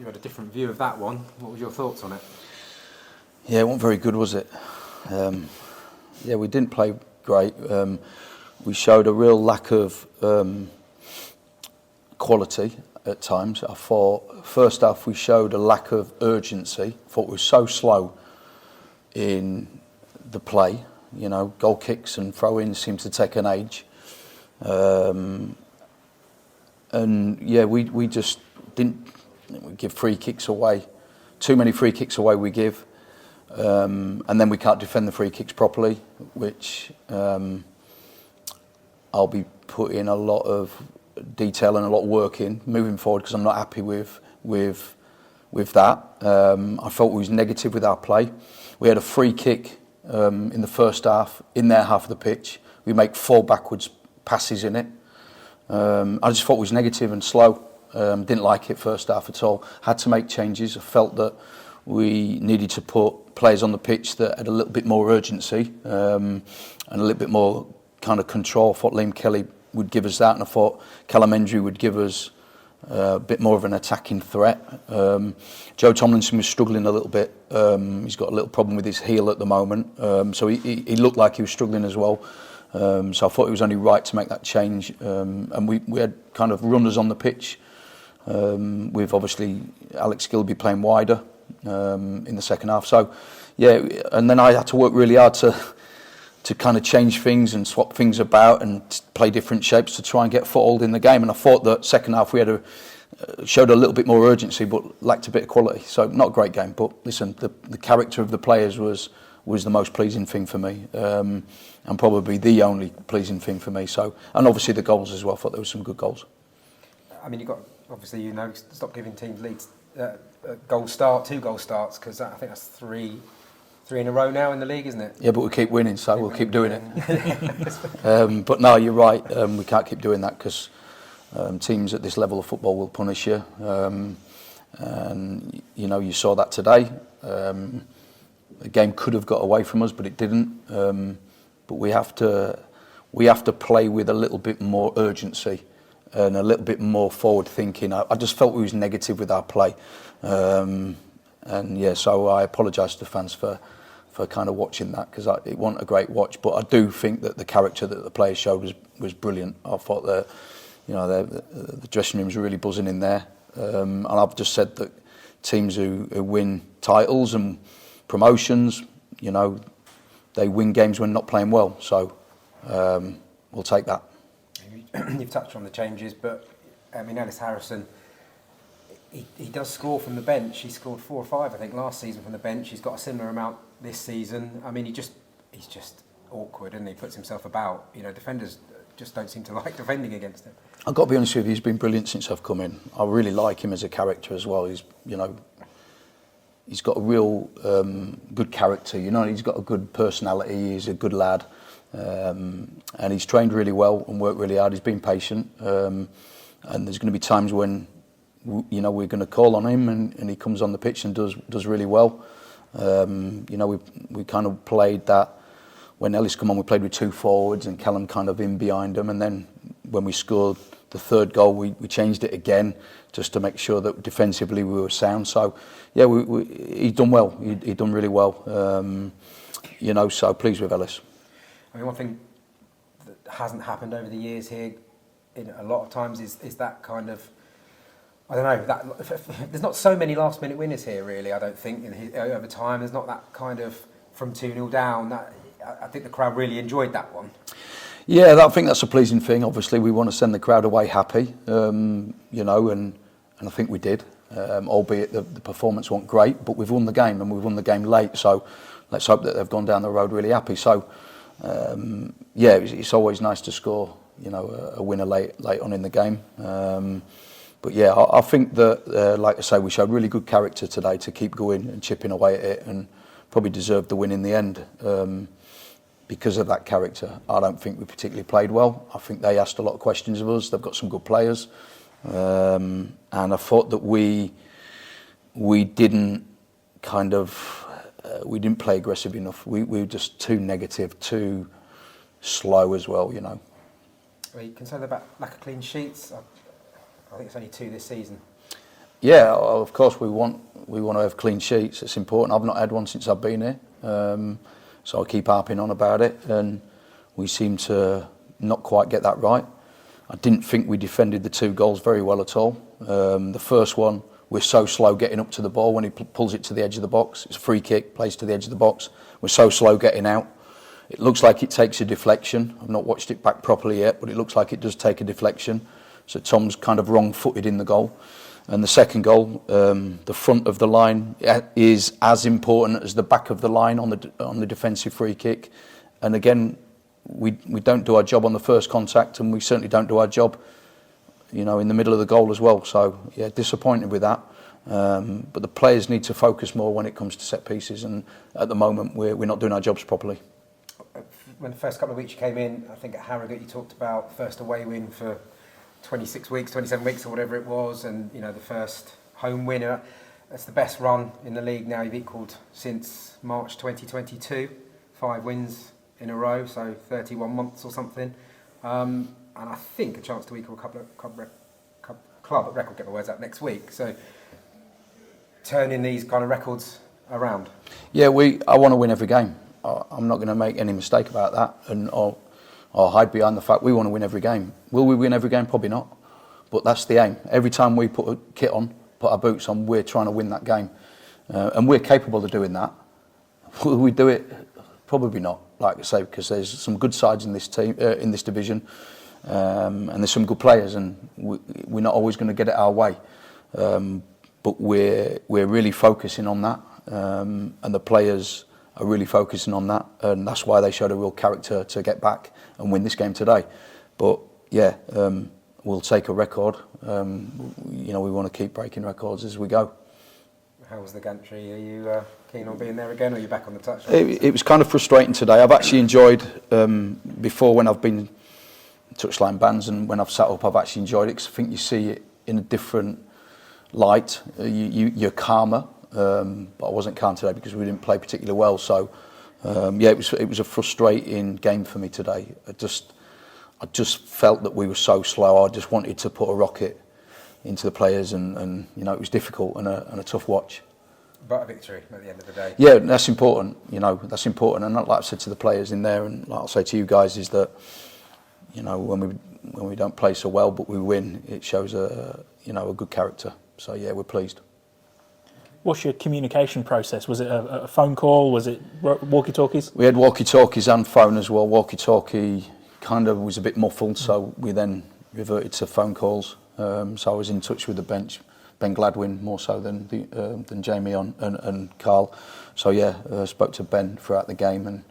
You had a different view of that one. What was your thoughts on it? Yeah, it wasn't very good, was it? Yeah, we didn't play great. We showed a real lack of quality at times. I thought first half we showed a lack of urgency. I thought we were so slow in the play. You know, goal kicks and throw-ins seemed to take an age. And yeah, we just didn't give free kicks away. Too many free kicks away we give. And then we can't defend the free kicks properly, which I'll be putting a lot of detail and a lot of work in moving forward, because I'm not happy with that. I felt we was negative with our play. We had a free kick in the first half, in their half of the pitch. We make 4 backwards passes in it. I just thought it was negative and slow. Didn't like it first half at all. Had to make changes. I felt that we needed to put players on the pitch that had a little bit more urgency and a little bit more kind of control. I thought Liam Kelly would give us that, and I thought Gantry would give us a bit more of an attacking threat. Joe Tomlinson was struggling a little bit. He's got a little problem with his heel at the moment, so he looked like he was struggling as well. So I thought it was only right to make that change, and we had kind of runners on the pitch, with obviously Alex Gilby playing wider in the second half. So yeah, and then I had to work really hard to kind of change things and swap things about and play different shapes to try and get foothold in the game. And I thought that second half we had showed a little bit more urgency, but lacked a bit of quality. So not a great game, but listen, the character of the players was the most pleasing thing for me, and probably the only pleasing thing for me. So, and obviously the goals as well. I thought there were some good goals. I mean, stop giving teams leads, 2 goal starts, because I think that's three in a row now in the league, isn't it? Yeah, but we keep winning, so we'll keep doing it. But no, you're right. We can't keep doing that, because teams at this level of football will punish you. And you know, you saw that today. The game could have got away from us, but it didn't. But we have to play with a little bit more urgency and a little bit more forward thinking. I just felt we was negative with our play. And yeah, so I apologise to the fans for kind of watching that, because it wasn't a great watch. But I do think that the character that the players showed was brilliant. I thought that, you know, the dressing room was really buzzing in there. And I've just said that teams who win titles and promotions, you know, they win games when not playing well. So we'll take that. You've touched on the changes, but I mean, Ellis Harrison, he does score from the bench. He scored 4 or 5, I think, last season from the bench. He's got a similar amount this season. I mean, he's just awkward, and he puts himself about. You know, defenders just don't seem to like defending against him. I've got to be honest with you, he's been brilliant since I've come in. I really like him as a character as well. He's got a real good character. You know, he's got a good personality. He's a good lad. And he's trained really well and worked really hard. He's been patient, and there's going to be times when, you know, we're going to call on him, and he comes on the pitch and does really well. You know, we kind of played that when Ellis come on. We played with 2 forwards and Callum kind of in behind him, and then when we scored the 3rd goal, we changed it again just to make sure that defensively we were sound. So yeah, he's done well. He done really well. You know, so pleased with Ellis. I mean, one thing that hasn't happened over the years here, a lot of times, is that kind of, I don't know, that there's not so many last-minute winners here, really. I don't think over time there's not that kind of from 2-0 down. I think the crowd really enjoyed that one. Yeah, I think that's a pleasing thing. Obviously, we want to send the crowd away happy, you know, and I think we did. Albeit the performance wasn't great, but we've won the game, and we've won the game late. So let's hope that they've gone down the road really happy. So. Yeah, it's always nice to score, you know, a winner late on in the game. But yeah, I think that, like I say, we showed really good character today to keep going and chipping away at it, and probably deserved the win in the end because of that character. I don't think we particularly played well. I think they asked a lot of questions of us. They've got some good players, and I thought that we didn't kind of. We didn't play aggressive enough. We were just too negative, too slow as well, you know. Are you concerned about lack of clean sheets? I think it's only 2 this season. Yeah, of course we want to have clean sheets. It's important. I've not had one since I've been here, so I keep harping on about it, and we seem to not quite get that right. I didn't think we defended the 2 goals very well at all. The first one, we're so slow getting up to the ball when he pulls it to the edge of the box. It's a free kick, plays to the edge of the box. We're so slow getting out. It looks like it takes a deflection. I've not watched it back properly yet, but it looks like it does take a deflection. So Tom's kind of wrong-footed in the goal. And the second goal, the front of the line is as important as the back of the line on the defensive free kick. And again, we don't do our job on the first contact, and we certainly don't do our job, in the middle of the goal as well. So yeah, disappointed with that. But the players need to focus more when it comes to set pieces, and at the moment we're not doing our jobs properly. When the first couple of weeks you came in, I think at Harrogate you talked about first away win for 26 weeks, 27 weeks or whatever it was, and the first home winner. That's the best run in the league now you've equalled since March 2022. 5 wins in a row, so 31 months or something. And I think a chance to equal club record, get my words out, next week. So turning these kind of records around. Yeah, I want to win every game. I'm not going to make any mistake about that, and I'll hide behind the fact we want to win every game. Will we win every game? Probably not, but that's the aim. Every time we put a kit on, put our boots on, we're trying to win that game, and we're capable of doing that. Will we do it? Probably not, like I say, because there's some good sides in this team, in this division, and there's some good players, and we're not always going to get it our way, but we're really focusing on that, and the players are really focusing on that, and that's why they showed a real character to get back and win this game today. But yeah, we'll take a record. We want to keep breaking records as we go. How was the Gantry? Are you keen on being there again, or are you back on the touch? It was kind of frustrating today. I've actually enjoyed, before when I've been touchline bans and when I've sat up, I've actually enjoyed it, because I think you see it in a different light. You're calmer. But I wasn't calm today because we didn't play particularly well. So it was a frustrating game for me today. I just felt that we were so slow. I just wanted to put a rocket into the players, and it was difficult and a tough watch. But a victory at the end of the day. Yeah, that's important. That's important. And like I said to the players in there, and like I'll say to you guys, is that when we don't play so well but we win, it shows a good character. So yeah, we're pleased. What's your communication process? Was it a phone call? Was it walkie-talkies? We had walkie-talkies and phone as well. Walkie-talkie kind of was a bit muffled, so we then reverted to phone calls. So I was in touch with the bench, Ben Gladwin more so than Jamie and Carl. So yeah, spoke to Ben throughout the game and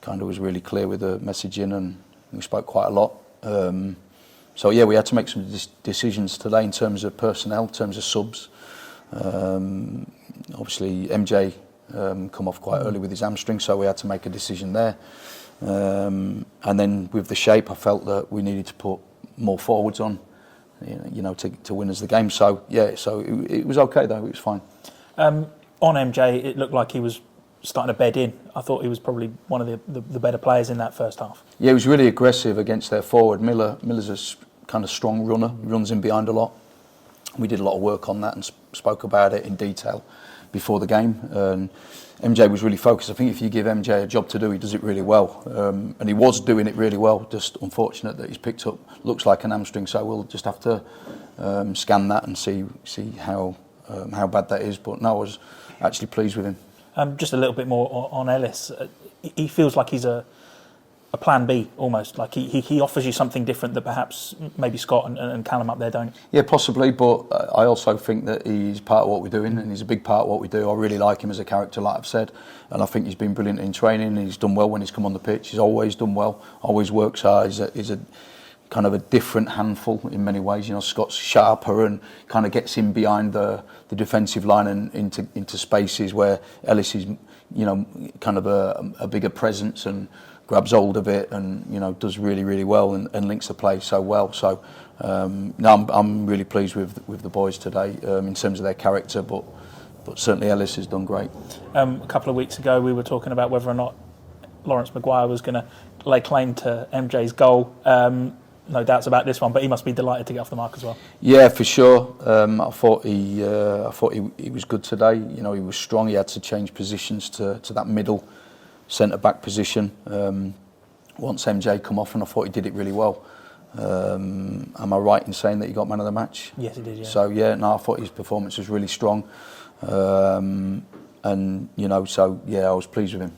kind of was really clear with the messaging, and we spoke quite a lot. So yeah, we had to make some decisions today in terms of personnel, in terms of subs. Obviously MJ come off quite early with his hamstring, so we had to make a decision there, and then with the shape I felt that we needed to put more forwards on, to win us the game. So yeah, so it was okay though, it was fine. On MJ, it looked like he was starting to bed in. I thought he was probably one of the better players in that first half. Yeah, he was really aggressive against their forward. Miller's a kind of strong runner, he runs in behind a lot. We did a lot of work on that and spoke about it in detail before the game. And MJ was really focused. I think if you give MJ a job to do, he does it really well. And he was doing it really well. Just unfortunate that he's picked up, looks like an hamstring. So we'll just have to scan that and see how bad that is. But no, I was actually pleased with him. Just a little bit more on Ellis. He feels like he's a plan B almost, like he offers you something different that perhaps maybe Scott and Callum up there don't. Yeah, possibly, but I also think that he's part of what we're doing, and he's a big part of what we do. I really like him as a character, like I've said, and I think he's been brilliant in training. He's done well when he's come on the pitch. He's always done well, always works hard. He's a kind of a different handful in many ways. Scott's sharper and kind of gets in behind the defensive line and into spaces where Ellis is, kind of a bigger presence and grabs hold of it and does really, really well and links the play so well. So no, I'm really pleased with the boys today in terms of their character, but certainly Ellis has done great. A couple of weeks ago we were talking about whether or not Lawrence Maguire was going to lay claim to MJ's goal. no doubts about this one, but he must be delighted to get off the mark as well. Yeah, for sure. I thought he was good today. You know, he was strong. He had to change positions to that middle centre back position. Once MJ come off, and I thought he did it really well. Am I right in saying that he got man of the match? Yes, he did. Yeah. So yeah, no, I thought his performance was really strong, and you know, so yeah, I was pleased with him.